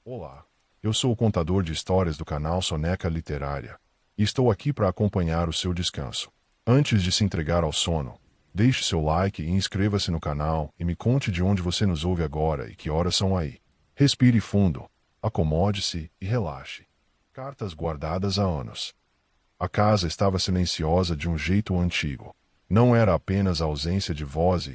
Olá, eu sou o contador de histórias do canal Soneca Literária e estou aqui para acompanhar o seu descanso. Antes de se entregar ao sono, deixe seu like e inscreva-se no canal e me conte de onde você nos ouve agora e que horas são aí. Respire fundo, acomode-se e relaxe. Cartas guardadas há anos. A casa estava silenciosa de um jeito antigo. Não era apenas a ausência de voz,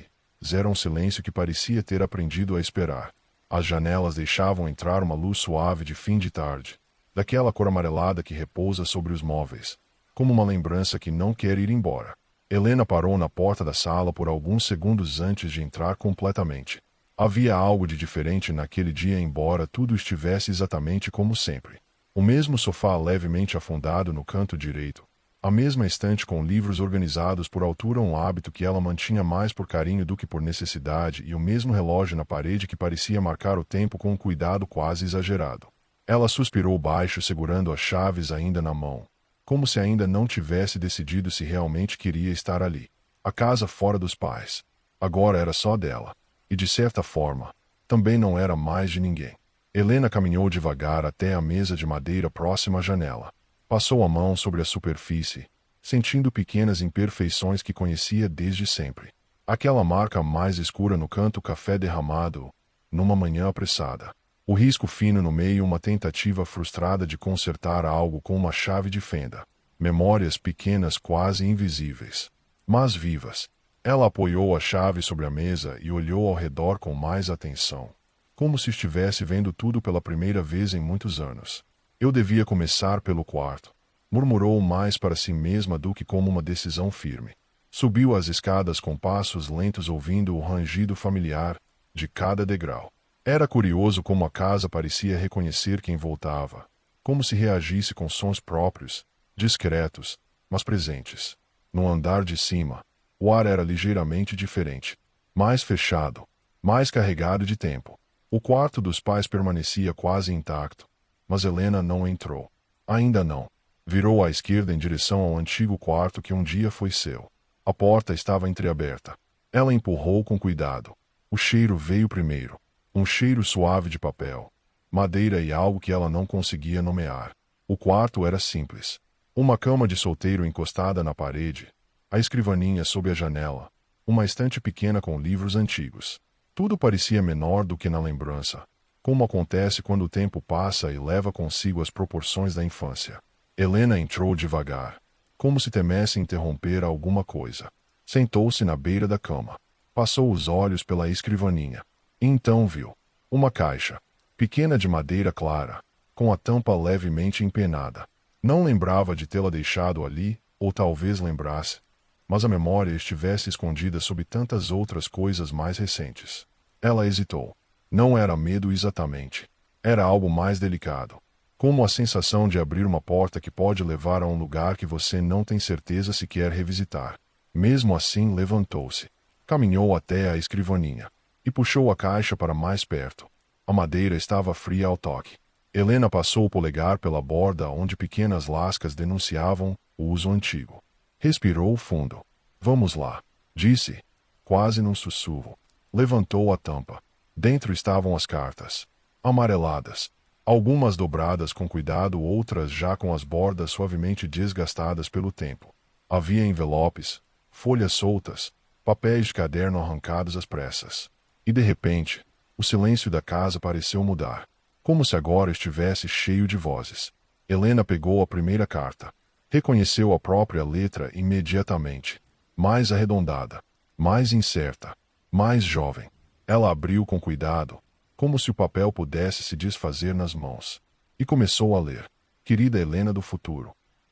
era um silêncio que parecia ter aprendido a esperar. As janelas deixavam entrar uma luz suave de fim de tarde, daquela cor amarelada que repousa sobre os móveis, como uma lembrança que não quer ir embora. Helena parou na porta da sala por alguns segundos antes de entrar completamente. Havia algo de diferente naquele dia, embora tudo estivesse exatamente como sempre. O mesmo sofá levemente afundado no canto direito, a mesma estante com livros organizados por altura, um hábito que ela mantinha mais por carinho do que por necessidade, e o mesmo relógio na parede que parecia marcar o tempo com um cuidado quase exagerado. Ela suspirou baixo, segurando as chaves ainda na mão, como se ainda não tivesse decidido se realmente queria estar ali. A casa fora dos pais. Agora era só dela. E de certa forma, também não era mais de ninguém. Helena caminhou devagar até a mesa de madeira próxima à janela. Passou a mão sobre a superfície, sentindo pequenas imperfeições que conhecia desde sempre. Aquela marca mais escura no canto, café derramado, numa manhã apressada. O risco fino no meio, uma tentativa frustrada de consertar algo com uma chave de fenda. Memórias pequenas, quase invisíveis, mas vivas. Ela apoiou a chave sobre a mesa e olhou ao redor com mais atenção, como se estivesse vendo tudo pela primeira vez em muitos anos. Eu devia começar pelo quarto, murmurou mais para si mesma do que como uma decisão firme. Subiu as escadas com passos lentos, ouvindo o rangido familiar de cada degrau. Era curioso como a casa parecia reconhecer quem voltava, como se reagisse com sons próprios, discretos, mas presentes. No andar de cima, o ar era ligeiramente diferente, mais fechado, mais carregado de tempo. O quarto dos pais permanecia quase intacto, mas Helena não entrou. Ainda não. Virou à esquerda em direção ao antigo quarto que um dia foi seu. A porta estava entreaberta. Ela empurrou com cuidado. O cheiro veio primeiro. Um cheiro suave de papel, madeira e algo que ela não conseguia nomear. O quarto era simples. Uma cama de solteiro encostada na parede, a escrivaninha sob a janela, uma estante pequena com livros antigos. Tudo parecia menor do que na lembrança, como acontece quando o tempo passa e leva consigo as proporções da infância. Helena entrou devagar, como se temesse interromper alguma coisa. Sentou-se na beira da cama. Passou os olhos pela escrivaninha. E então viu uma caixa, pequena, de madeira clara, com a tampa levemente empenada. Não lembrava de tê-la deixado ali, ou talvez lembrasse, mas a memória estivesse escondida sob tantas outras coisas mais recentes. Ela hesitou. Não era medo exatamente. Era algo mais delicado. Como a sensação de abrir uma porta que pode levar a um lugar que você não tem certeza se quer revisitar. Mesmo assim, levantou-se. Caminhou até a escrivaninha e puxou a caixa para mais perto. A madeira estava fria ao toque. Helena passou o polegar pela borda onde pequenas lascas denunciavam o uso antigo. Respirou fundo. Vamos lá, disse, quase num sussurro. Levantou a tampa. Dentro estavam as cartas, amareladas, algumas dobradas com cuidado, outras já com as bordas suavemente desgastadas pelo tempo. Havia envelopes, folhas soltas, papéis de caderno arrancados às pressas. E de repente, o silêncio da casa pareceu mudar, como se agora estivesse cheio de vozes. Helena pegou a primeira carta. Reconheceu a própria letra imediatamente. Mais arredondada, mais incerta, mais jovem. Ela abriu com cuidado, como se o papel pudesse se desfazer nas mãos. E começou a ler. Querida Helena do futuro.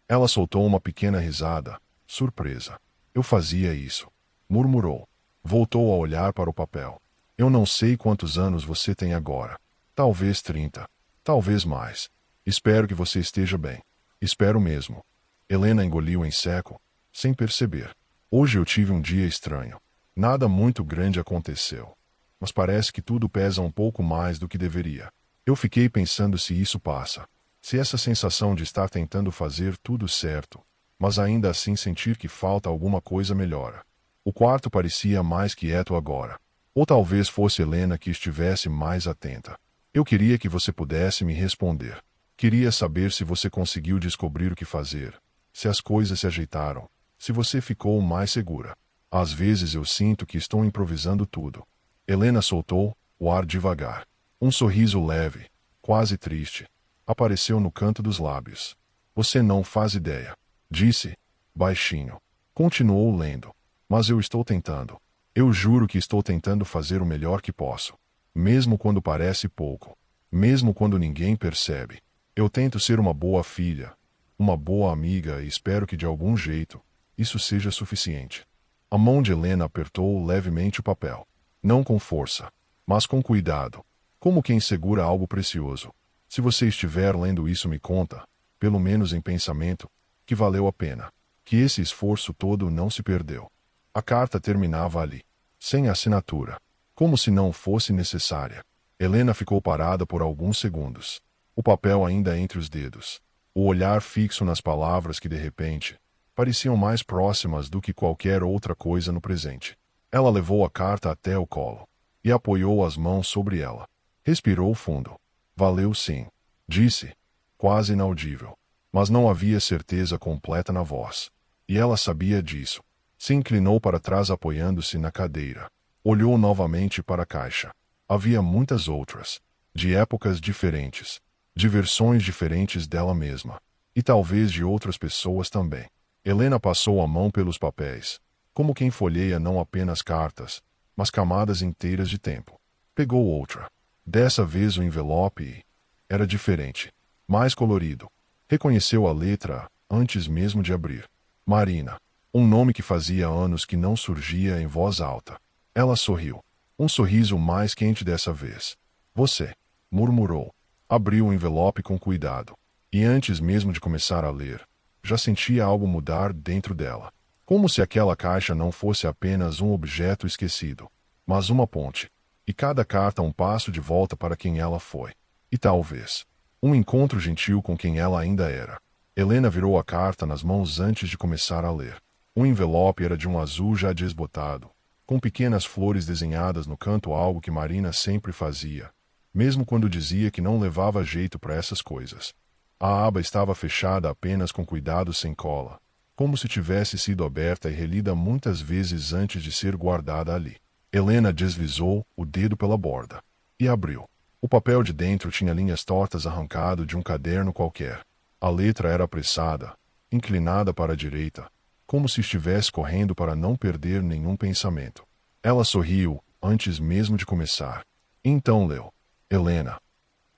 Ela soltou uma pequena risada, surpresa. Eu fazia isso, murmurou. Voltou a olhar para o papel. Eu não sei quantos anos você tem agora. Talvez 30. Talvez mais. Espero que você esteja bem. Espero mesmo. Helena engoliu em seco, sem perceber. Hoje eu tive um dia estranho. Nada muito grande aconteceu. Mas parece que tudo pesa um pouco mais do que deveria. Eu fiquei pensando se isso passa. Se essa sensação de estar tentando fazer tudo certo, mas ainda assim sentir que falta alguma coisa, melhora. O quarto parecia mais quieto agora. Ou talvez fosse Helena que estivesse mais atenta. Eu queria que você pudesse me responder. Queria saber se você conseguiu descobrir o que fazer, se as coisas se ajeitaram, se você ficou mais segura. Às vezes eu sinto que estou improvisando tudo. Helena soltou o ar devagar. Um sorriso leve, quase triste, apareceu no canto dos lábios. Você não faz ideia, disse, baixinho. Continuou lendo. Mas eu estou tentando. Eu juro que estou tentando fazer o melhor que posso. Mesmo quando parece pouco. Mesmo quando ninguém percebe. Eu tento ser uma boa filha, uma boa amiga e espero que de algum jeito, isso seja suficiente. A mão de Helena apertou levemente o papel. Não com força, mas com cuidado, como quem segura algo precioso. Se você estiver lendo isso, me conta, pelo menos em pensamento, que valeu a pena, que esse esforço todo não se perdeu. A carta terminava ali, sem assinatura, como se não fosse necessária. Helena ficou parada por alguns segundos, o papel ainda entre os dedos, o olhar fixo nas palavras que de repente pareciam mais próximas do que qualquer outra coisa no presente. Ela levou a carta até o colo e apoiou as mãos sobre ela. Respirou fundo. Valeu sim, disse, quase inaudível, mas não havia certeza completa na voz. E ela sabia disso. Se inclinou para trás apoiando-se na cadeira. Olhou novamente para a caixa. Havia muitas outras, de épocas diferentes, de versões diferentes dela mesma, e talvez de outras pessoas também. Helena passou a mão pelos papéis, como quem folheia não apenas cartas, mas camadas inteiras de tempo. Pegou outra. Dessa vez o envelope era diferente, mais colorido. Reconheceu a letra antes mesmo de abrir. Marina. Um nome que fazia anos que não surgia em voz alta. Ela sorriu. Um sorriso mais quente dessa vez. Você, murmurou. Abriu o envelope com cuidado. E antes mesmo de começar a ler, já sentia algo mudar dentro dela. Como se aquela caixa não fosse apenas um objeto esquecido, mas uma ponte. E cada carta um passo de volta para quem ela foi. E talvez, um encontro gentil com quem ela ainda era. Helena virou a carta nas mãos antes de começar a ler. O envelope era de um azul já desbotado, com pequenas flores desenhadas no canto, algo que Marina sempre fazia, mesmo quando dizia que não levava jeito para essas coisas. A aba estava fechada apenas com cuidado, sem cola, como se tivesse sido aberta e relida muitas vezes antes de ser guardada ali. Helena deslizou o dedo pela borda e abriu. O papel de dentro tinha linhas tortas arrancado de um caderno qualquer. A letra era apressada, inclinada para a direita, como se estivesse correndo para não perder nenhum pensamento. Ela sorriu, antes mesmo de começar. Então leu. Helena.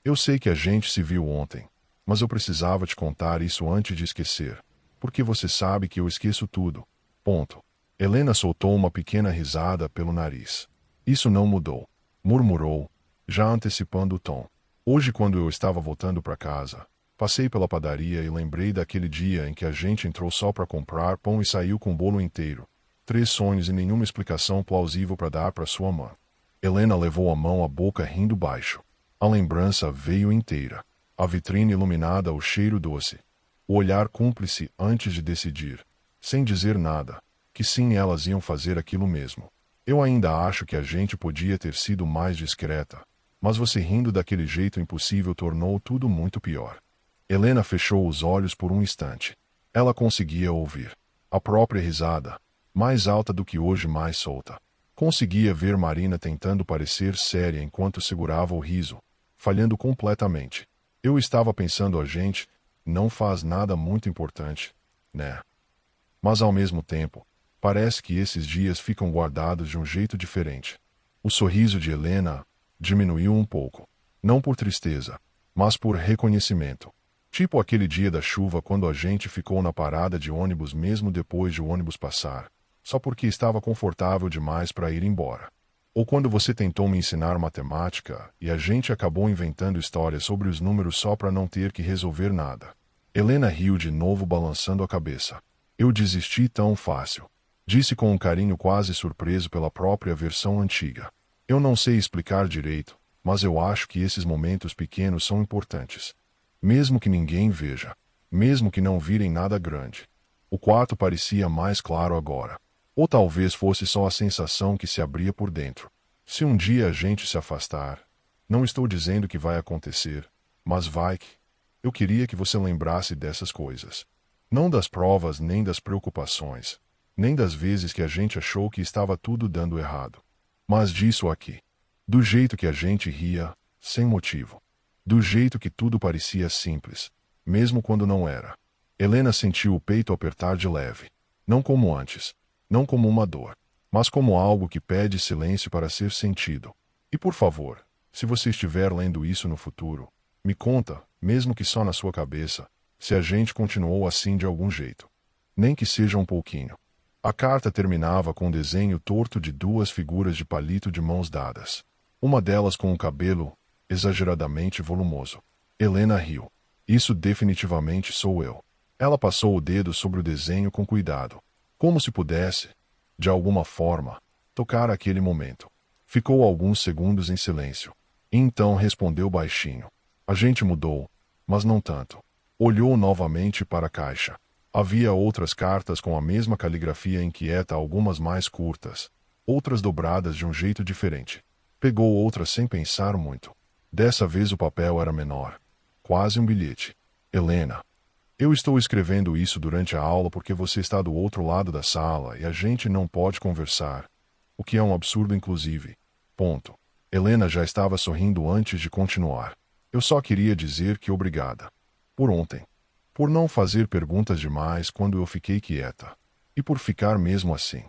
Eu sei que a gente se viu ontem, mas eu precisava te contar isso antes de esquecer, porque você sabe que eu esqueço tudo. Ponto. Helena soltou uma pequena risada pelo nariz. Isso não mudou, murmurou, já antecipando o tom. Hoje, quando eu estava voltando para casa, passei pela padaria e lembrei daquele dia em que a gente entrou só para comprar pão e saiu com o bolo inteiro. 3 sonhos e nenhuma explicação plausível para dar para sua mãe. Helena levou a mão à boca rindo baixo. A lembrança veio inteira. A vitrine iluminada, o cheiro doce. O olhar cúmplice antes de decidir, sem dizer nada, que sim, elas iam fazer aquilo mesmo. Eu ainda acho que a gente podia ter sido mais discreta, mas você rindo daquele jeito impossível tornou tudo muito pior. Helena fechou os olhos por um instante. Ela conseguia ouvir a própria risada, mais alta do que hoje, mais solta. Conseguia ver Marina tentando parecer séria enquanto segurava o riso, falhando completamente. Eu estava pensando, a gente não faz nada muito importante, né? Mas ao mesmo tempo, parece que esses dias ficam guardados de um jeito diferente. O sorriso de Helena diminuiu um pouco, não por tristeza, mas por reconhecimento. Tipo aquele dia da chuva quando a gente ficou na parada de ônibus mesmo depois de o ônibus passar, só porque estava confortável demais para ir embora. Ou quando você tentou me ensinar matemática e a gente acabou inventando histórias sobre os números só para não ter que resolver nada. Helena riu de novo, balançando a cabeça. Eu desisti tão fácil, disse com um carinho quase surpreso pela própria versão antiga. Eu não sei explicar direito, mas eu acho que esses momentos pequenos são importantes. Mesmo que ninguém veja, mesmo que não virem nada grande. O quarto parecia mais claro agora. Ou talvez fosse só a sensação que se abria por dentro. Se um dia a gente se afastar, Não estou dizendo que vai acontecer, mas vai que. Eu queria que você lembrasse dessas coisas. Não das provas nem das preocupações, nem das vezes que a gente achou que estava tudo dando errado. Mas disso aqui. Do jeito que a gente ria, sem motivo. Do jeito que tudo parecia simples, mesmo quando não era. Helena sentiu o peito apertar de leve. Não como antes. Não como uma dor. Mas como algo que pede silêncio para ser sentido. E por favor, se você estiver lendo isso no futuro, me conta, mesmo que só na sua cabeça, se a gente continuou assim de algum jeito. Nem que seja um pouquinho. A carta terminava com um desenho torto de duas figuras de palito de mãos dadas. Uma delas com um cabelo exageradamente volumoso. Helena riu. Isso definitivamente sou eu. Ela passou o dedo sobre o desenho com cuidado, como se pudesse, de alguma forma, tocar aquele momento. Ficou alguns segundos em silêncio. E então respondeu baixinho. A gente mudou, mas não tanto. Olhou novamente para a caixa. Havia outras cartas com a mesma caligrafia inquieta, algumas mais curtas, outras dobradas de um jeito diferente. Pegou outras sem pensar muito. Dessa vez o papel era menor. Quase um bilhete. Helena. Eu estou escrevendo isso durante a aula porque você está do outro lado da sala e a gente não pode conversar. O que é um absurdo inclusive. Ponto. Helena já estava sorrindo antes de continuar. Eu só queria dizer que obrigada. Por ontem. Por não fazer perguntas demais quando eu fiquei quieta. E por ficar mesmo assim.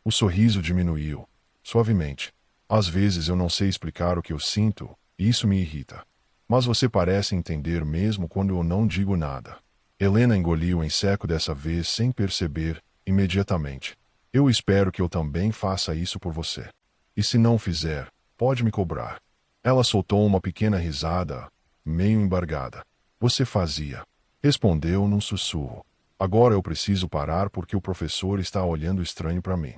O sorriso diminuiu. Suavemente. Às vezes eu não sei explicar o que eu sinto, e isso me irrita. Mas você parece entender mesmo quando eu não digo nada. Helena engoliu em seco dessa vez sem perceber, imediatamente. Eu espero que eu também faça isso por você. E se não fizer, pode me cobrar. Ela soltou uma pequena risada, meio embargada. Você fazia. Respondeu num sussurro. Agora eu preciso parar porque o professor está olhando estranho para mim.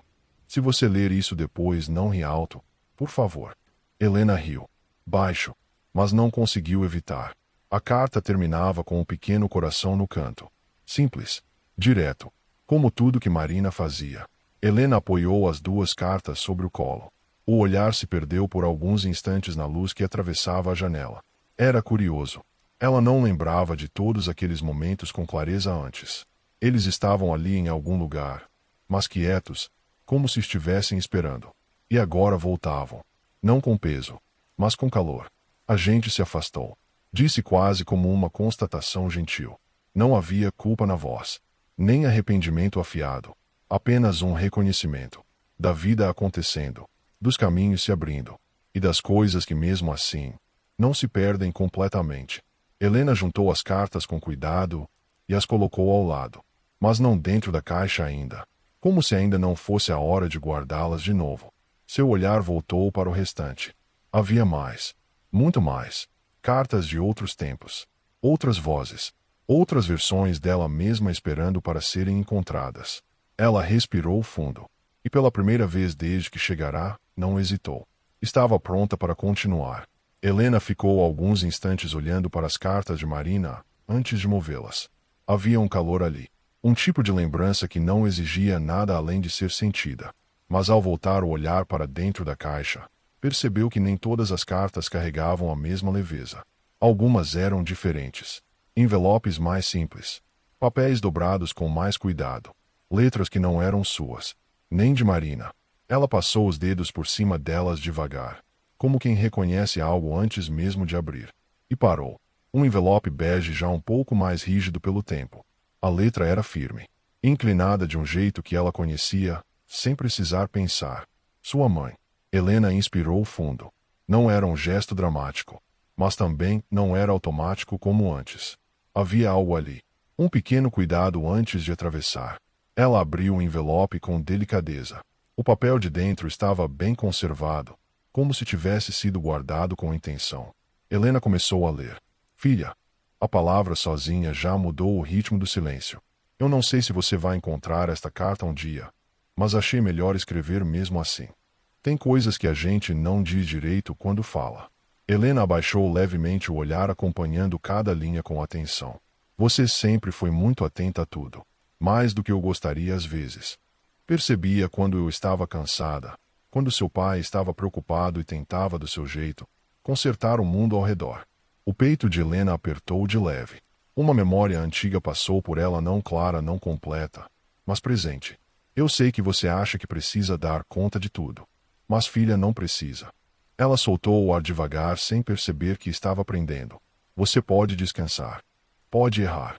Se você ler isso depois, não ri alto, por favor. Helena riu. Baixo. Mas não conseguiu evitar. A carta terminava com um pequeno coração no canto. Simples. Direto. Como tudo que Marina fazia. Helena apoiou as duas cartas sobre o colo. O olhar se perdeu por alguns instantes na luz que atravessava a janela. Era curioso. Ela não lembrava de todos aqueles momentos com clareza antes. Eles estavam ali em algum lugar, mas quietos, como se estivessem esperando. E agora voltavam. Não com peso, mas com calor. A gente se afastou. Disse quase como uma constatação gentil. Não havia culpa na voz. Nem arrependimento afiado. Apenas um reconhecimento. Da vida acontecendo. Dos caminhos se abrindo. E das coisas que mesmo assim, não se perdem completamente. Helena juntou as cartas com cuidado e as colocou ao lado. Mas não dentro da caixa ainda. Como se ainda não fosse a hora de guardá-las de novo. Seu olhar voltou para o restante. Havia mais. Muito mais. Cartas de outros tempos. Outras vozes. Outras versões dela mesma esperando para serem encontradas. Ela respirou fundo. E pela primeira vez desde que chegará, não hesitou. Estava pronta para continuar. Helena ficou alguns instantes olhando para as cartas de Marina, antes de movê-las. Havia um calor ali. Um tipo de lembrança que não exigia nada além de ser sentida. Mas ao voltar o olhar para dentro da caixa, percebeu que nem todas as cartas carregavam a mesma leveza. Algumas eram diferentes. Envelopes mais simples. Papéis dobrados com mais cuidado. Letras que não eram suas. Nem de Marina. Ela passou os dedos por cima delas devagar, como quem reconhece algo antes mesmo de abrir. E parou. Um envelope bege já um pouco mais rígido pelo tempo. A letra era firme. Inclinada de um jeito que ela conhecia, sem precisar pensar. Sua mãe. Helena inspirou fundo. Não era um gesto dramático. Mas também não era automático como antes. Havia algo ali. Um pequeno cuidado antes de atravessar. Ela abriu o envelope com delicadeza. O papel de dentro estava bem conservado, como se tivesse sido guardado com intenção. Helena começou a ler. Filha. A palavra sozinha já mudou o ritmo do silêncio. Eu não sei se você vai encontrar esta carta um dia, mas achei melhor escrever mesmo assim. Tem coisas que a gente não diz direito quando fala. Helena abaixou levemente o olhar acompanhando cada linha com atenção. Você sempre foi muito atenta a tudo. Mais do que eu gostaria às vezes. Percebia quando eu estava cansada, quando seu pai estava preocupado e tentava do seu jeito, consertar o mundo ao redor. O peito de Helena apertou de leve. Uma memória antiga passou por ela, não clara, não completa, mas presente. Eu sei que você acha que precisa dar conta de tudo. Mas filha, não precisa. Ela soltou o ar devagar sem perceber que estava aprendendo. Você pode descansar. Pode errar.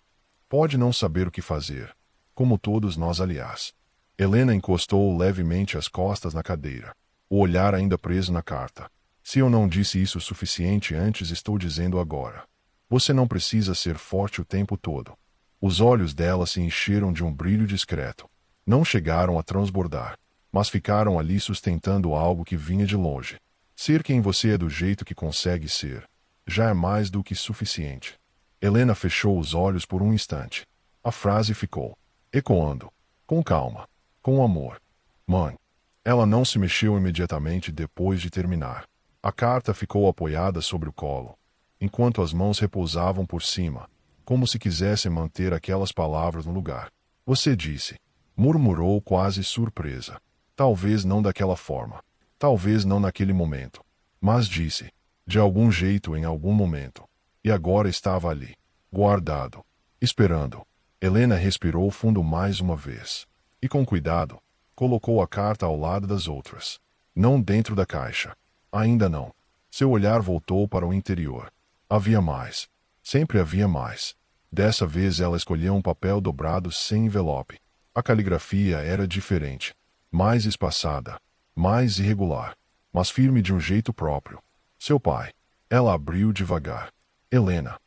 Pode não saber o que fazer. Como todos nós, aliás. Helena encostou levemente as costas na cadeira. O olhar ainda preso na carta. Se eu não disse isso o suficiente antes, estou dizendo agora. Você não precisa ser forte o tempo todo. Os olhos dela se encheram de um brilho discreto. Não chegaram a transbordar, mas ficaram ali sustentando algo que vinha de longe. Ser quem você é do jeito que consegue ser, já é mais do que suficiente. Helena fechou os olhos por um instante. A frase ficou ecoando, com calma, com amor. Mãe. Ela não se mexeu imediatamente depois de terminar. A carta ficou apoiada sobre o colo, enquanto as mãos repousavam por cima, como se quisessem manter aquelas palavras no lugar. Você disse, murmurou quase surpresa. Talvez não daquela forma. Talvez não naquele momento. Mas disse, de algum jeito em algum momento. E agora estava ali, guardado, esperando. Helena respirou fundo mais uma vez. E com cuidado, colocou a carta ao lado das outras. Não dentro da caixa. Ainda não. Seu olhar voltou para o interior. Havia mais. Sempre havia mais. Dessa vez ela escolheu um papel dobrado sem envelope. A caligrafia era diferente. Mais espaçada. Mais irregular. Mas firme de um jeito próprio. Seu pai. Ela abriu devagar. Helena.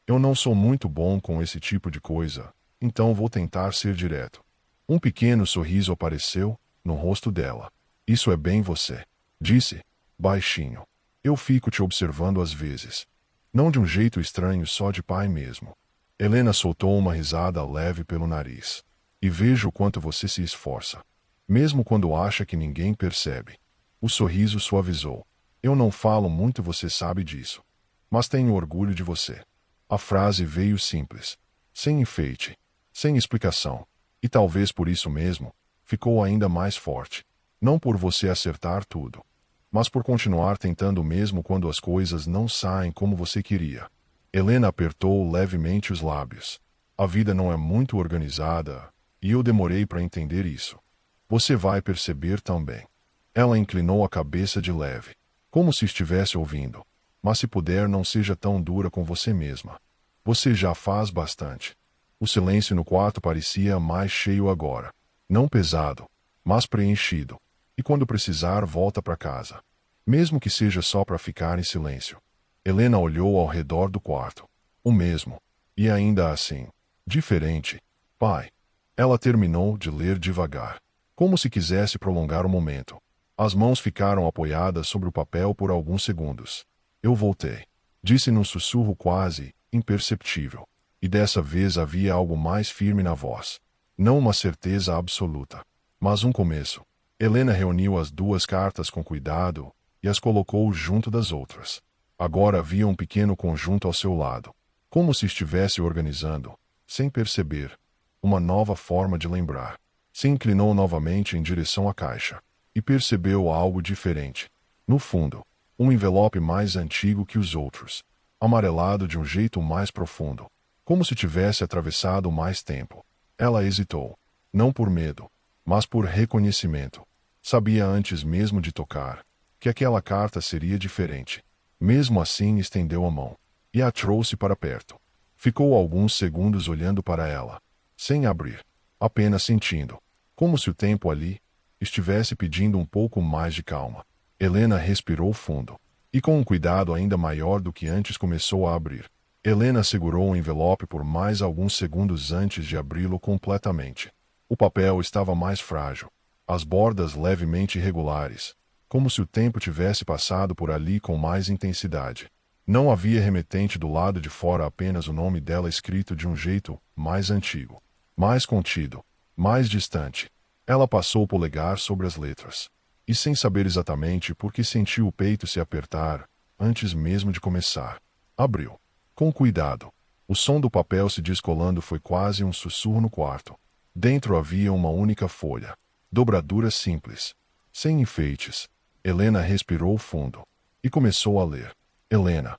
Eu não sou muito bom com esse tipo de coisa, então vou tentar ser direto. Um pequeno sorriso apareceu no rosto dela. Isso é bem você. Disse, baixinho. Eu fico te observando às vezes. Não de um jeito estranho, só de pai mesmo. Helena soltou uma risada leve pelo nariz. E vejo o quanto você se esforça. Mesmo quando acha que ninguém percebe. O sorriso suavizou. Eu não falo muito, você sabe disso. Mas tenho orgulho de você. A frase veio simples. Sem enfeite. Sem explicação. E talvez por isso mesmo, ficou ainda mais forte. Não por você acertar tudo, mas por continuar tentando mesmo quando as coisas não saem como você queria. Helena apertou levemente os lábios. A vida não é muito organizada, e eu demorei para entender isso. Você vai perceber também. Ela inclinou a cabeça de leve, como se estivesse ouvindo. Mas se puder, não seja tão dura com você mesma. Você já faz bastante. O silêncio no quarto parecia mais cheio agora. Não pesado, mas preenchido. E quando precisar, volta para casa. Mesmo que seja só para ficar em silêncio. Helena olhou ao redor do quarto. O mesmo. E ainda assim. Diferente. Pai. Ela terminou de ler devagar. Como se quisesse prolongar o momento. As mãos ficaram apoiadas sobre o papel por alguns segundos. Eu voltei. Disse num sussurro quase imperceptível. E dessa vez havia algo mais firme na voz. Não uma certeza absoluta, mas um começo. Helena reuniu as duas cartas com cuidado e as colocou junto das outras. Agora havia um pequeno conjunto ao seu lado, como se estivesse organizando, sem perceber, uma nova forma de lembrar. Se inclinou novamente em direção à caixa e percebeu algo diferente. No fundo, um envelope mais antigo que os outros, amarelado de um jeito mais profundo. Como se tivesse atravessado mais tempo. Ela hesitou. Não por medo, mas por reconhecimento. Sabia antes mesmo de tocar que aquela carta seria diferente. Mesmo assim, estendeu a mão e a trouxe para perto. Ficou alguns segundos olhando para ela, sem abrir, apenas sentindo, como se o tempo ali estivesse pedindo um pouco mais de calma. Helena respirou fundo e, com um cuidado ainda maior do que antes, começou a abrir. Helena segurou o envelope por mais alguns segundos antes de abri-lo completamente. O papel estava mais frágil, as bordas levemente irregulares, como se o tempo tivesse passado por ali com mais intensidade. Não havia remetente do lado de fora, apenas o nome dela escrito de um jeito mais antigo, mais contido, mais distante. Ela passou o polegar sobre as letras, e sem saber exatamente por que sentiu o peito se apertar, antes mesmo de começar. Abriu. Com cuidado. O som do papel se descolando foi quase um sussurro no quarto. Dentro havia uma única folha. Dobradura simples. Sem enfeites. Helena respirou fundo. E começou a ler. Helena.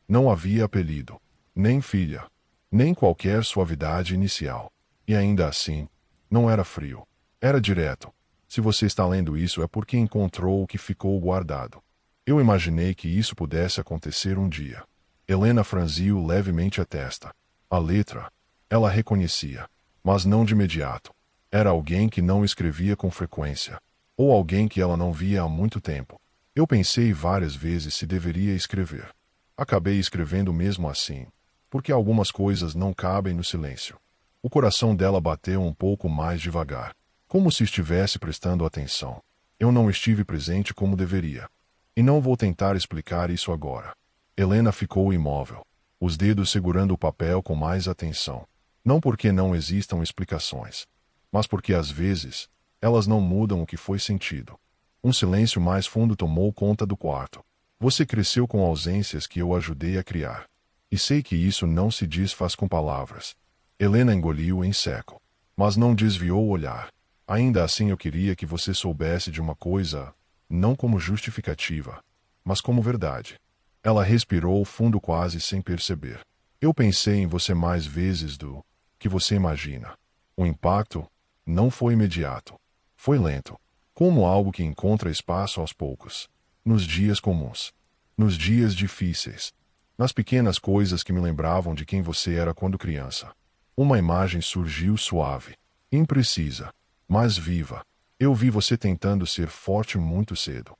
Não havia apelido, nem filha, nem qualquer suavidade inicial. E ainda assim, não era frio. Era direto. Se você está lendo isso é porque encontrou o que ficou guardado. Eu imaginei que isso pudesse acontecer um dia. Helena franziu levemente a testa. A letra, ela reconhecia, mas não de imediato. Era alguém que não escrevia com frequência, ou alguém que ela não via há muito tempo. Eu pensei várias vezes se deveria escrever. Acabei escrevendo mesmo assim, porque algumas coisas não cabem no silêncio. O coração dela bateu um pouco mais devagar, como se estivesse prestando atenção. Eu não estive presente como deveria. E não vou tentar explicar isso agora. Helena ficou imóvel, os dedos segurando o papel com mais atenção. Não porque não existam explicações, mas porque às vezes, elas não mudam o que foi sentido. Um silêncio mais fundo tomou conta do quarto. Você cresceu com ausências que eu ajudei a criar. E sei que isso não se desfaz com palavras. Helena engoliu em seco, mas não desviou o olhar. Ainda assim eu queria que você soubesse de uma coisa, não como justificativa, mas como verdade. Ela respirou fundo quase sem perceber. Eu pensei em você mais vezes do que você imagina. O impacto não foi imediato. Foi lento, como algo que encontra espaço aos poucos. Nos dias comuns. Nos dias difíceis. Nas pequenas coisas que me lembravam de quem você era quando criança. Uma imagem surgiu suave, imprecisa, mas viva. Eu vi você tentando ser forte muito cedo.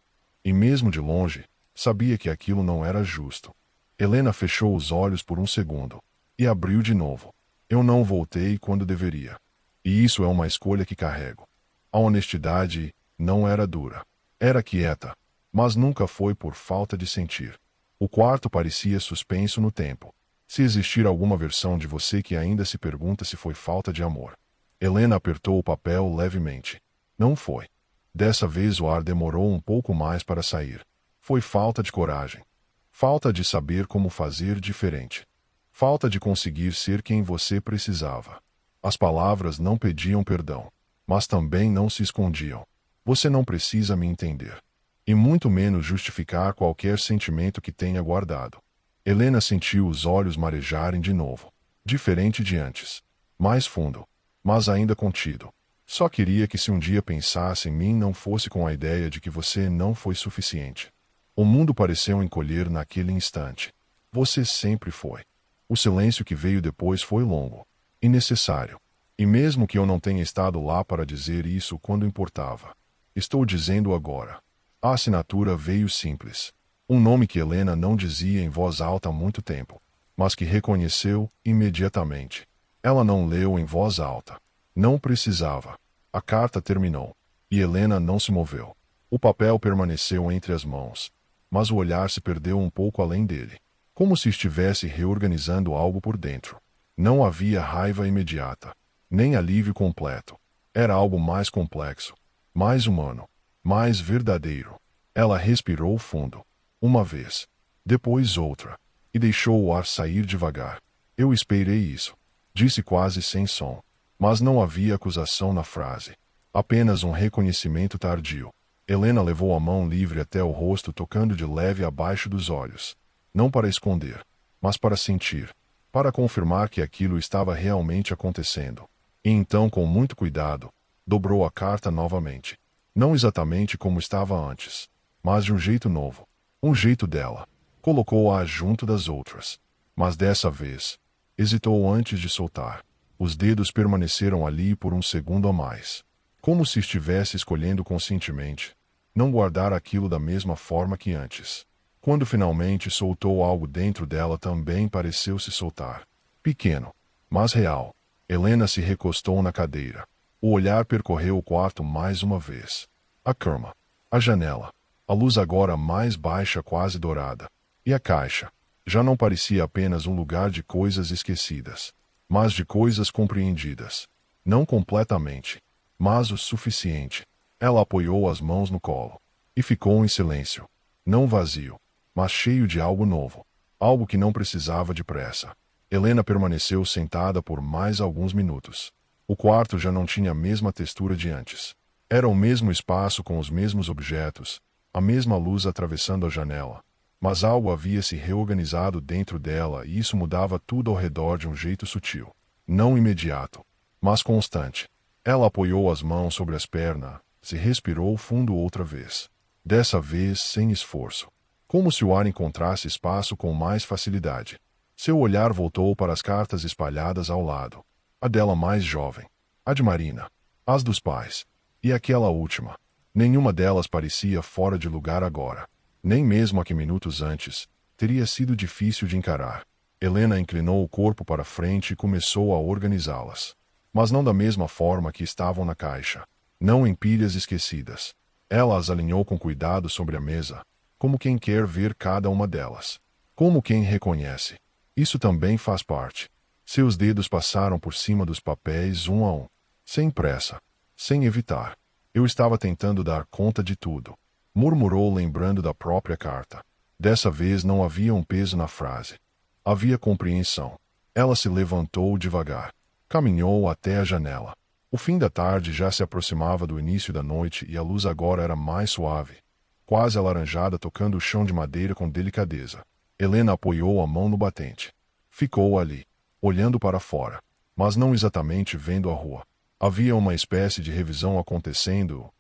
E mesmo de longe, sabia que aquilo não era justo. Helena fechou os olhos por um segundo. E abriu de novo. Eu não voltei quando deveria. E isso é uma escolha que carrego. A honestidade não era dura. Era quieta, mas nunca foi por falta de sentir. O quarto parecia suspenso no tempo. Se existir alguma versão de você que ainda se pergunta se foi falta de amor. Helena apertou o papel levemente. Não foi. Dessa vez o ar demorou um pouco mais para sair. Foi falta de coragem. Falta de saber como fazer diferente. Falta de conseguir ser quem você precisava. As palavras não pediam perdão, mas também não se escondiam. Você não precisa me entender. E muito menos justificar qualquer sentimento que tenha guardado. Helena sentiu os olhos marejarem de novo. Diferente de antes. Mais fundo. Mas ainda contido. Só queria que se um dia pensasse em mim não fosse com a ideia de que você não foi suficiente. O mundo pareceu encolher naquele instante. Você sempre foi. O silêncio que veio depois foi longo. E necessário. E mesmo que eu não tenha estado lá para dizer isso quando importava. Estou dizendo agora. A assinatura veio simples. Um nome que Helena não dizia em voz alta há muito tempo, mas que reconheceu imediatamente. Ela não leu em voz alta. Não precisava. A carta terminou. E Helena não se moveu. O papel permaneceu entre as mãos, mas o olhar se perdeu um pouco além dele. Como se estivesse reorganizando algo por dentro. Não havia raiva imediata, nem alívio completo. Era algo mais complexo, mais humano, mais verdadeiro. Ela respirou fundo. Uma vez. Depois outra. E deixou o ar sair devagar. Eu esperei isso. Disse quase sem som. Mas não havia acusação na frase. Apenas um reconhecimento tardio. Helena levou a mão livre até o rosto tocando de leve abaixo dos olhos. Não para esconder, mas para sentir. Para confirmar que aquilo estava realmente acontecendo. E então, com muito cuidado, dobrou a carta novamente. Não exatamente como estava antes, mas de um jeito novo. Um jeito dela. Colocou-a junto das outras. Mas dessa vez, hesitou antes de soltar. Os dedos permaneceram ali por um segundo a mais. Como se estivesse escolhendo conscientemente. Não guardar aquilo da mesma forma que antes. Quando finalmente soltou algo dentro dela também pareceu se soltar. Pequeno, mas real. Helena se recostou na cadeira. O olhar percorreu o quarto mais uma vez. A cama. A janela. A luz agora mais baixa, quase dourada. E a caixa. Já não parecia apenas um lugar de coisas esquecidas, mas de coisas compreendidas. Não completamente, mas o suficiente. Ela apoiou as mãos no colo. E ficou em silêncio. Não vazio, mas cheio de algo novo. Algo que não precisava de pressa. Helena permaneceu sentada por mais alguns minutos. O quarto já não tinha a mesma textura de antes. Era o mesmo espaço com os mesmos objetos, a mesma luz atravessando a janela. Mas algo havia se reorganizado dentro dela e isso mudava tudo ao redor de um jeito sutil. Não imediato, mas constante. Ela apoiou as mãos sobre as pernas, se respirou fundo outra vez. Dessa vez sem esforço. Como se o ar encontrasse espaço com mais facilidade. Seu olhar voltou para as cartas espalhadas ao lado. A dela mais jovem. A de Marina. As dos pais. E aquela última. Nenhuma delas parecia fora de lugar agora. Nem mesmo a que minutos antes teria sido difícil de encarar. Helena inclinou o corpo para frente e começou a organizá-las. Mas não da mesma forma que estavam na caixa. Não em pilhas esquecidas. Ela as alinhou com cuidado sobre a mesa, como quem quer ver cada uma delas. Como quem reconhece. Isso também faz parte. Seus dedos passaram por cima dos papéis um a um. Sem pressa. Sem evitar. Eu estava tentando dar conta de tudo. Murmurou lembrando da própria carta. Dessa vez não havia um peso na frase. Havia compreensão. Ela se levantou devagar. Caminhou até a janela. O fim da tarde já se aproximava do início da noite e a luz agora era mais suave, quase alaranjada, tocando o chão de madeira com delicadeza. Helena apoiou a mão no batente. Ficou ali, olhando para fora, mas não exatamente vendo a rua. Havia uma espécie de revisão acontecendo,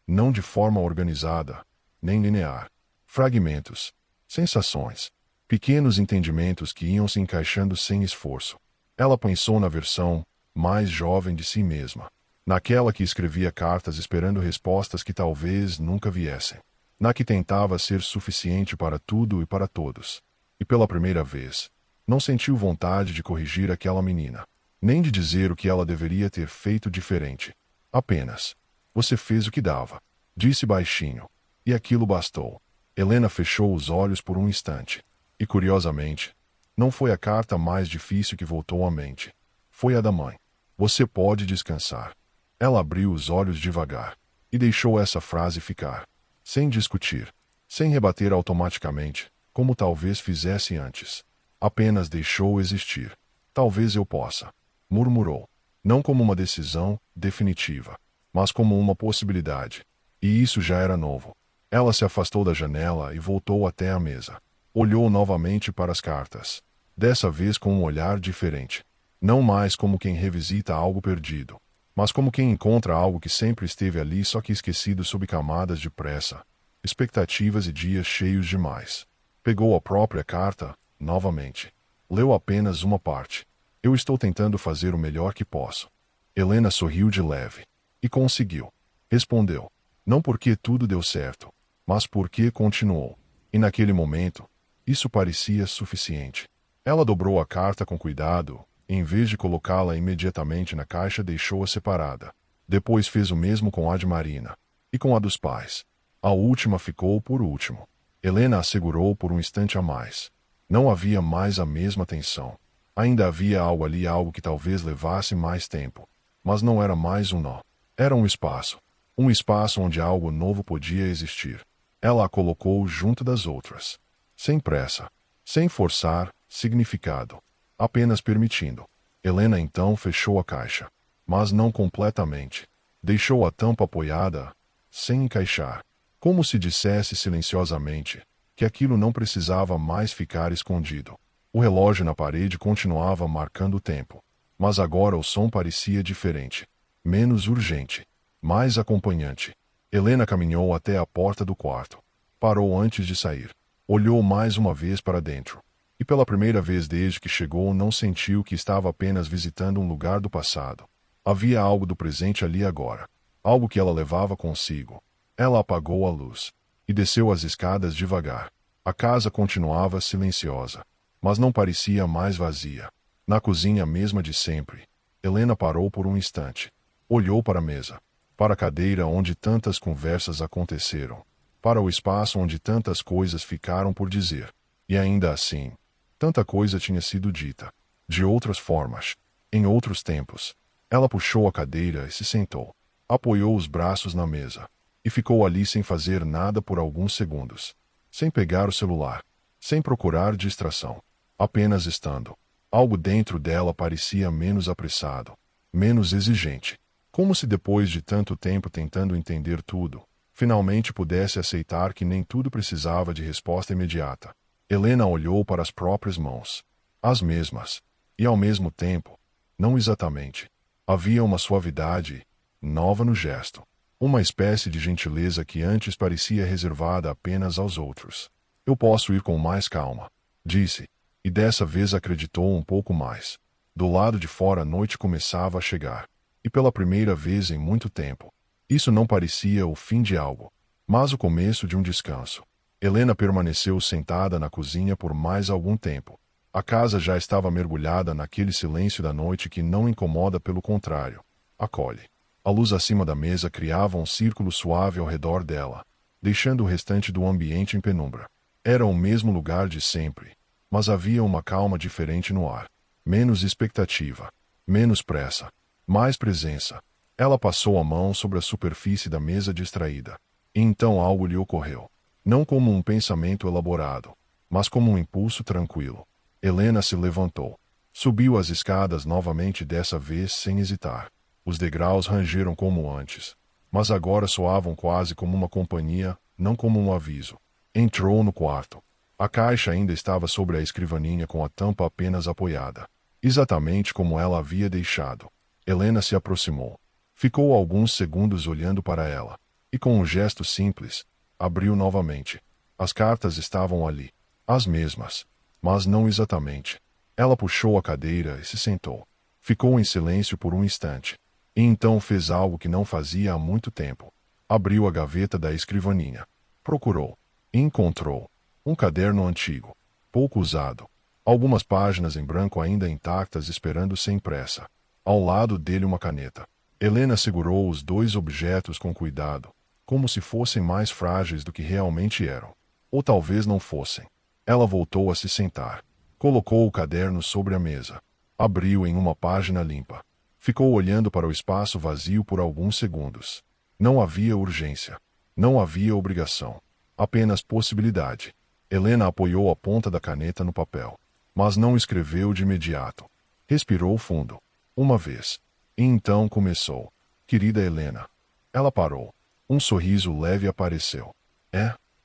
não de forma organizada, nem linear. Fragmentos, sensações, pequenos entendimentos que iam se encaixando sem esforço. Ela pensou na versão mais jovem de si mesma. Naquela que escrevia cartas esperando respostas que talvez nunca viessem. Na que tentava ser suficiente para tudo e para todos. E pela primeira vez, não sentiu vontade de corrigir aquela menina. Nem de dizer o que ela deveria ter feito diferente. Apenas. Você fez o que dava. Disse baixinho. E aquilo bastou. Helena fechou os olhos por um instante. E curiosamente, não foi a carta mais difícil que voltou à mente. Foi a da mãe. Você pode descansar. Ela abriu os olhos devagar. E deixou essa frase ficar. Sem discutir. Sem rebater automaticamente, como talvez fizesse antes. Apenas deixou existir. Talvez eu possa. Murmurou. Não como uma decisão definitiva, mas como uma possibilidade. E isso já era novo. Ela se afastou da janela e voltou até a mesa. Olhou novamente para as cartas. Dessa vez com um olhar diferente. Não mais como quem revisita algo perdido, mas como quem encontra algo que sempre esteve ali só que esquecido sob camadas de pressa, expectativas e dias cheios demais. Pegou a própria carta, novamente. Leu apenas uma parte. Eu estou tentando fazer o melhor que posso. Helena sorriu de leve. E conseguiu. Respondeu. Não porque tudo deu certo, mas porque continuou. E naquele momento, isso parecia suficiente. Ela dobrou a carta com cuidado, e em vez de colocá-la imediatamente na caixa, deixou-a separada. Depois fez o mesmo com a de Marina. E com a dos pais. A última ficou por último. Helena a segurou por um instante a mais. Não havia mais a mesma tensão. Ainda havia algo ali, algo que talvez levasse mais tempo. Mas não era mais um nó. Era um espaço. Um espaço onde algo novo podia existir. Ela a colocou junto das outras. Sem pressa. Sem forçar significado. Apenas permitindo. Helena então fechou a caixa. Mas não completamente. Deixou a tampa apoiada, sem encaixar. Como se dissesse silenciosamente que aquilo não precisava mais ficar escondido. O relógio na parede continuava marcando o tempo. Mas agora o som parecia diferente. Menos urgente. Mais acompanhante. Helena caminhou até a porta do quarto. Parou antes de sair. Olhou mais uma vez para dentro. E pela primeira vez desde que chegou não sentiu que estava apenas visitando um lugar do passado. Havia algo do presente ali agora. Algo que ela levava consigo. Ela apagou a luz. E desceu as escadas devagar. A casa continuava silenciosa. Mas não parecia mais vazia. Na cozinha mesma de sempre. Helena parou por um instante. Olhou para a mesa. Para a cadeira onde tantas conversas aconteceram. Para o espaço onde tantas coisas ficaram por dizer. E ainda assim, tanta coisa tinha sido dita. De outras formas. Em outros tempos. Ela puxou a cadeira e se sentou. Apoiou os braços na mesa. E ficou ali sem fazer nada por alguns segundos. Sem pegar o celular. Sem procurar distração. Apenas estando. Algo dentro dela parecia menos apressado. Menos exigente. Como se depois de tanto tempo tentando entender tudo, finalmente pudesse aceitar que nem tudo precisava de resposta imediata. Helena olhou para as próprias mãos. As mesmas. E ao mesmo tempo, não exatamente. Havia uma suavidade nova no gesto. Uma espécie de gentileza que antes parecia reservada apenas aos outros. Eu posso ir com mais calma, disse, e dessa vez acreditou um pouco mais. Do lado de fora a noite começava a chegar. E pela primeira vez em muito tempo. Isso não parecia o fim de algo, mas o começo de um descanso. Helena permaneceu sentada na cozinha por mais algum tempo. A casa já estava mergulhada naquele silêncio da noite que não incomoda, pelo contrário, acolhe. A luz acima da mesa criava um círculo suave ao redor dela, deixando o restante do ambiente em penumbra. Era o mesmo lugar de sempre, mas havia uma calma diferente no ar. Menos expectativa, menos pressa, mais presença. Ela passou a mão sobre a superfície da mesa distraída. E então algo lhe ocorreu. Não como um pensamento elaborado, mas como um impulso tranquilo. Helena se levantou. Subiu as escadas novamente, dessa vez sem hesitar. Os degraus rangeram como antes, mas agora soavam quase como uma companhia, não como um aviso. Entrou no quarto. A caixa ainda estava sobre a escrivaninha com a tampa apenas apoiada. Exatamente como ela havia deixado. Helena se aproximou. Ficou alguns segundos olhando para ela. E com um gesto simples, abriu novamente. As cartas estavam ali. As mesmas. Mas não exatamente. Ela puxou a cadeira e se sentou. Ficou em silêncio por um instante. E então fez algo que não fazia há muito tempo. Abriu a gaveta da escrivaninha. Procurou. E encontrou. Um caderno antigo. Pouco usado. Algumas páginas em branco ainda intactas, esperando sem pressa. Ao lado dele uma caneta. Helena segurou os dois objetos com cuidado, como se fossem mais frágeis do que realmente eram. Ou talvez não fossem. Ela voltou a se sentar. Colocou o caderno sobre a mesa. Abriu em uma página limpa. Ficou olhando para o espaço vazio por alguns segundos. Não havia urgência. Não havia obrigação. Apenas possibilidade. Helena apoiou a ponta da caneta no papel. Mas não escreveu de imediato. Respirou fundo. Uma vez. E então começou. Querida Helena. Ela parou. Um sorriso leve apareceu.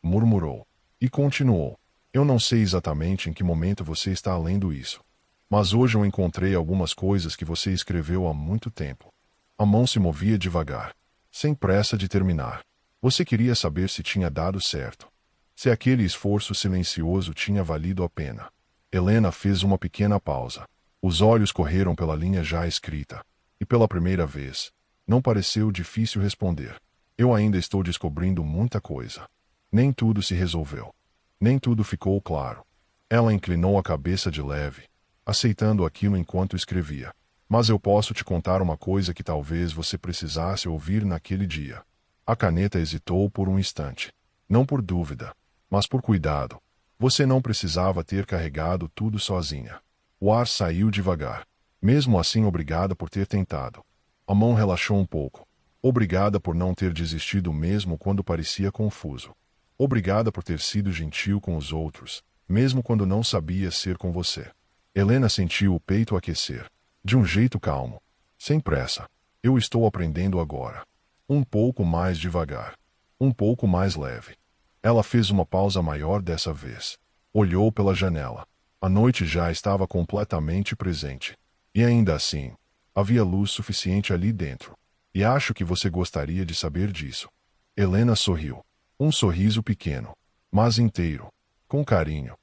Murmurou. E continuou. Eu não sei exatamente em que momento você está lendo isso. Mas hoje eu encontrei algumas coisas que você escreveu há muito tempo. A mão se movia devagar. Sem pressa de terminar. Você queria saber se tinha dado certo. Se aquele esforço silencioso tinha valido a pena. Helena fez uma pequena pausa. Os olhos correram pela linha já escrita. E pela primeira vez, não pareceu difícil responder. Eu ainda estou descobrindo muita coisa. Nem tudo se resolveu. Nem tudo ficou claro. Ela inclinou a cabeça de leve, aceitando aquilo enquanto escrevia. Mas eu posso te contar uma coisa que talvez você precisasse ouvir naquele dia. A caneta hesitou por um instante. Não por dúvida, mas por cuidado. Você não precisava ter carregado tudo sozinha. O ar saiu devagar. Mesmo assim, obrigada por ter tentado. A mão relaxou um pouco. Obrigada por não ter desistido mesmo quando parecia confuso. Obrigada por ter sido gentil com os outros, mesmo quando não sabia ser com você. Helena sentiu o peito aquecer. De um jeito calmo. Sem pressa. Eu estou aprendendo agora. Um pouco mais devagar. Um pouco mais leve. Ela fez uma pausa maior dessa vez. Olhou pela janela. A noite já estava completamente presente. E ainda assim, havia luz suficiente ali dentro. E acho que você gostaria de saber disso. Helena sorriu. Um sorriso pequeno, mas inteiro. Com carinho.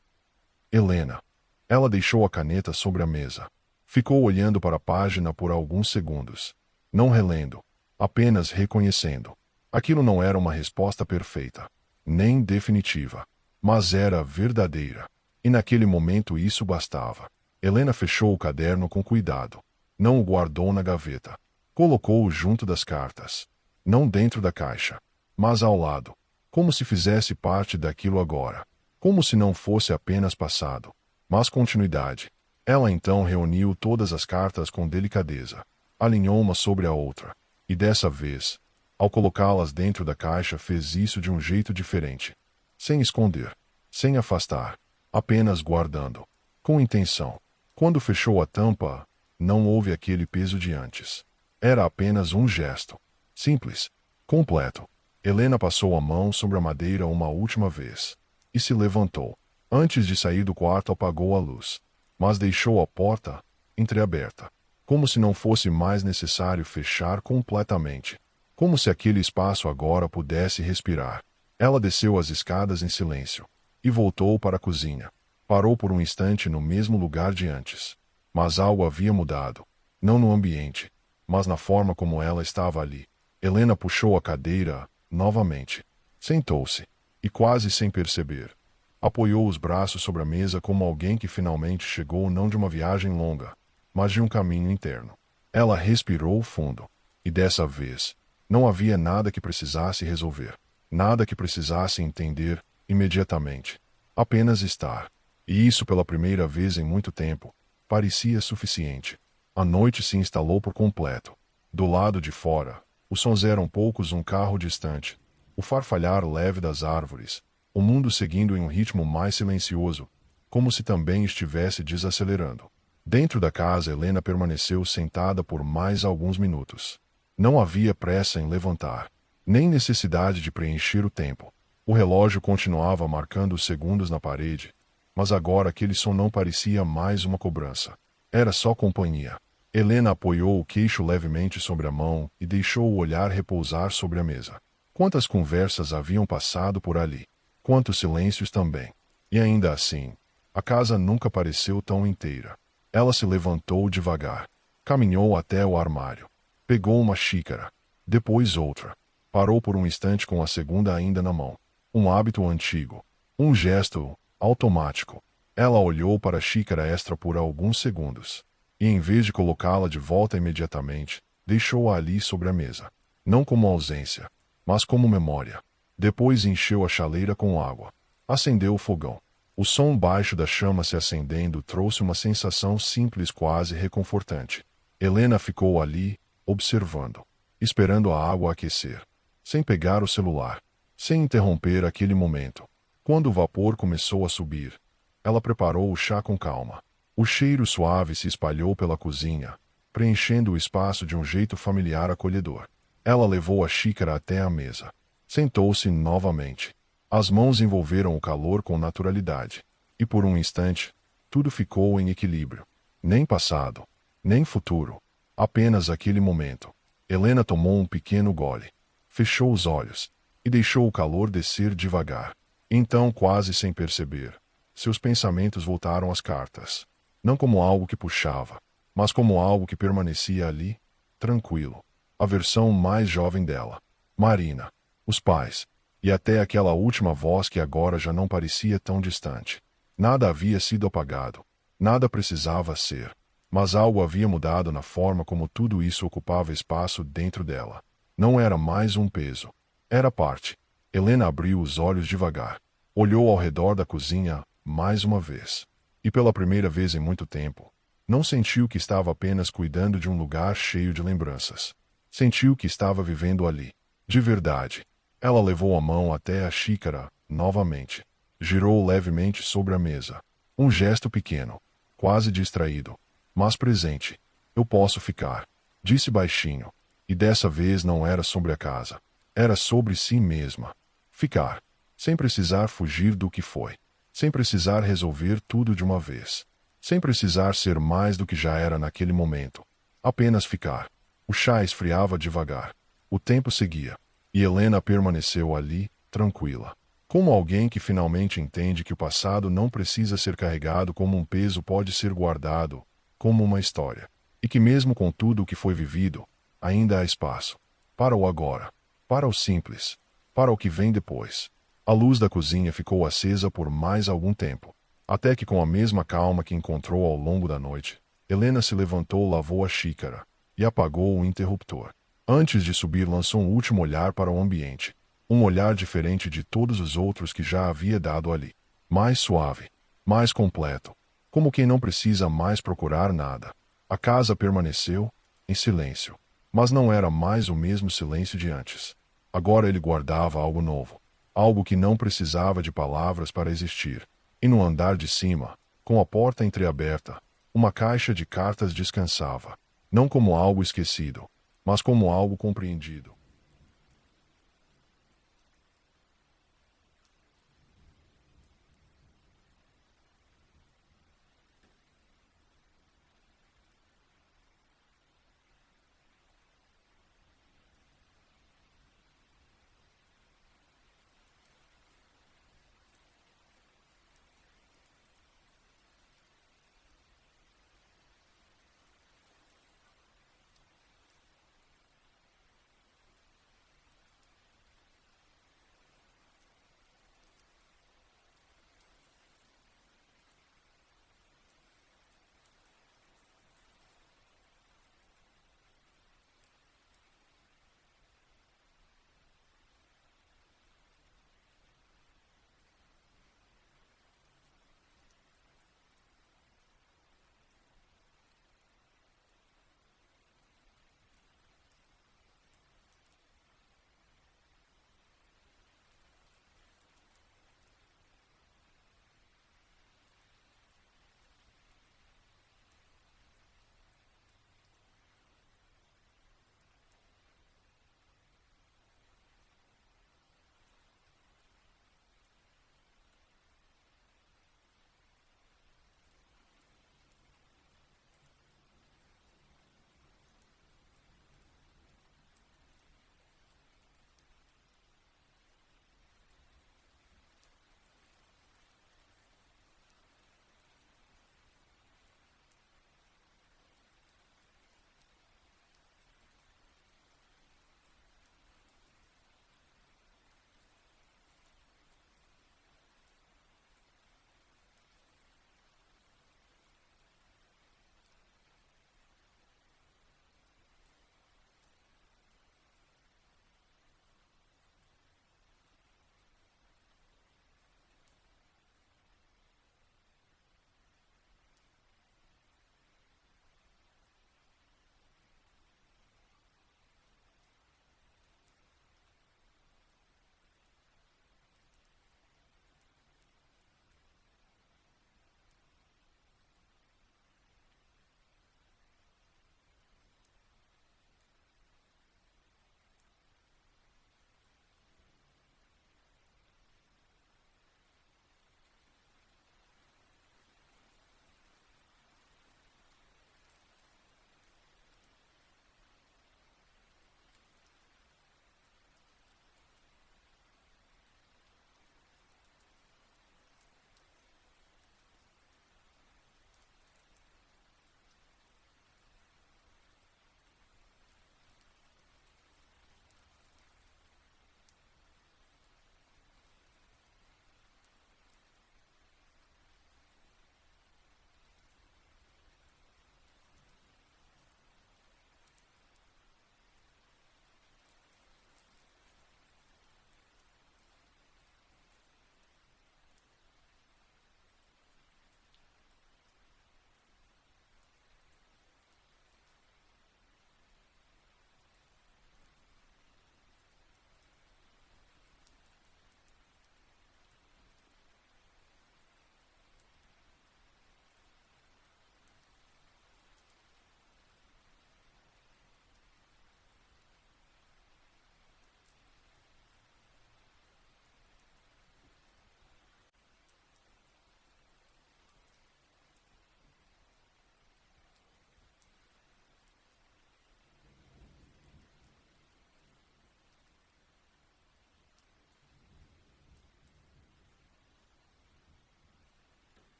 Helena. Ela deixou a caneta sobre a mesa. Ficou olhando para a página por alguns segundos. Não relendo. Apenas reconhecendo. Aquilo não era uma resposta perfeita. Nem definitiva. Mas era verdadeira. E naquele momento isso bastava. Helena fechou o caderno com cuidado. Não o guardou na gaveta. Colocou-o junto das cartas. Não dentro da caixa, mas ao lado. Como se fizesse parte daquilo agora. Como se não fosse apenas passado, mas continuidade. Ela então reuniu todas as cartas com delicadeza. Alinhou uma sobre a outra. E dessa vez, ao colocá-las dentro da caixa, fez isso de um jeito diferente. Sem esconder. Sem afastar. Apenas guardando. Com intenção. Quando fechou a tampa, não houve aquele peso de antes. Era apenas um gesto. Simples. Completo. Helena passou a mão sobre a madeira uma última vez. E se levantou. Antes de sair do quarto apagou a luz. Mas deixou a porta entreaberta. Como se não fosse mais necessário fechar completamente. Como se aquele espaço agora pudesse respirar. Ela desceu as escadas em silêncio. E voltou para a cozinha. Parou por um instante no mesmo lugar de antes. Mas algo havia mudado. Não no ambiente, mas na forma como ela estava ali. Helena puxou a cadeira novamente. Sentou-se. E quase sem perceber, apoiou os braços sobre a mesa como alguém que finalmente chegou não de uma viagem longa, mas de um caminho interno. Ela respirou fundo. E dessa vez, não havia nada que precisasse resolver. Nada que precisasse entender imediatamente. Apenas estar. E isso pela primeira vez em muito tempo, parecia suficiente. A noite se instalou por completo. Do lado de fora, os sons eram poucos, um carro distante, o farfalhar leve das árvores, o mundo seguindo em um ritmo mais silencioso, como se também estivesse desacelerando. Dentro da casa, Helena permaneceu sentada por mais alguns minutos. Não havia pressa em levantar, nem necessidade de preencher o tempo. O relógio continuava marcando os segundos na parede, mas agora aquele som não parecia mais uma cobrança. Era só companhia. Helena apoiou o queixo levemente sobre a mão e deixou o olhar repousar sobre a mesa. Quantas conversas haviam passado por ali? Quantos silêncios também. E ainda assim, a casa nunca pareceu tão inteira. Ela se levantou devagar. Caminhou até o armário. Pegou uma xícara. Depois outra. Parou por um instante com a segunda ainda na mão. Um hábito antigo. Um gesto automático. Ela olhou para a xícara extra por alguns segundos. E em vez de colocá-la de volta imediatamente, deixou-a ali sobre a mesa. Não como ausência, mas como memória. Depois encheu a chaleira com água. Acendeu o fogão. O som baixo da chama se acendendo trouxe uma sensação simples, quase reconfortante. Helena ficou ali, observando, esperando a água aquecer, sem pegar o celular, sem interromper aquele momento. Quando o vapor começou a subir, ela preparou o chá com calma. O cheiro suave se espalhou pela cozinha, preenchendo o espaço de um jeito familiar acolhedor. Ela levou a xícara até a mesa. Sentou-se novamente. As mãos envolveram o calor com naturalidade. E por um instante, tudo ficou em equilíbrio. Nem passado, nem futuro. Apenas aquele momento. Helena tomou um pequeno gole. Fechou os olhos. E deixou o calor descer devagar. Então, quase sem perceber, seus pensamentos voltaram às cartas. Não como algo que puxava, mas como algo que permanecia ali, tranquilo. A versão mais jovem dela. Marina. Os pais. E até aquela última voz que agora já não parecia tão distante. Nada havia sido apagado. Nada precisava ser. Mas algo havia mudado na forma como tudo isso ocupava espaço dentro dela. Não era mais um peso. Era parte. Helena abriu os olhos devagar. Olhou ao redor da cozinha, mais uma vez. E pela primeira vez em muito tempo, não sentiu que estava apenas cuidando de um lugar cheio de lembranças. Sentiu que estava vivendo ali. De verdade. Ela levou a mão até a xícara, novamente. Girou levemente sobre a mesa. Um gesto pequeno, quase distraído, mas presente. Eu posso ficar, disse baixinho. E dessa vez não era sobre a casa. Era sobre si mesma. Ficar. Sem precisar fugir do que foi. Sem precisar resolver tudo de uma vez. Sem precisar ser mais do que já era naquele momento. Apenas ficar. O chá esfriava devagar. O tempo seguia. E Helena permaneceu ali, tranquila. Como alguém que finalmente entende que o passado não precisa ser carregado como um peso, pode ser guardado, como uma história. E que mesmo com tudo o que foi vivido, ainda há espaço. Para o agora. Para o simples. Para o que vem depois. A luz da cozinha ficou acesa por mais algum tempo. Até que, com a mesma calma que encontrou ao longo da noite, Helena se levantou, lavou a xícara e apagou o interruptor. Antes de subir, lançou um último olhar para o ambiente. Um olhar diferente de todos os outros que já havia dado ali. Mais suave. Mais completo. Como quem não precisa mais procurar nada. A casa permaneceu em silêncio. Mas não era mais o mesmo silêncio de antes. Agora ele guardava algo novo. Algo que não precisava de palavras para existir. E no andar de cima, com a porta entreaberta, uma caixa de cartas descansava. Não como algo esquecido, mas como algo compreendido.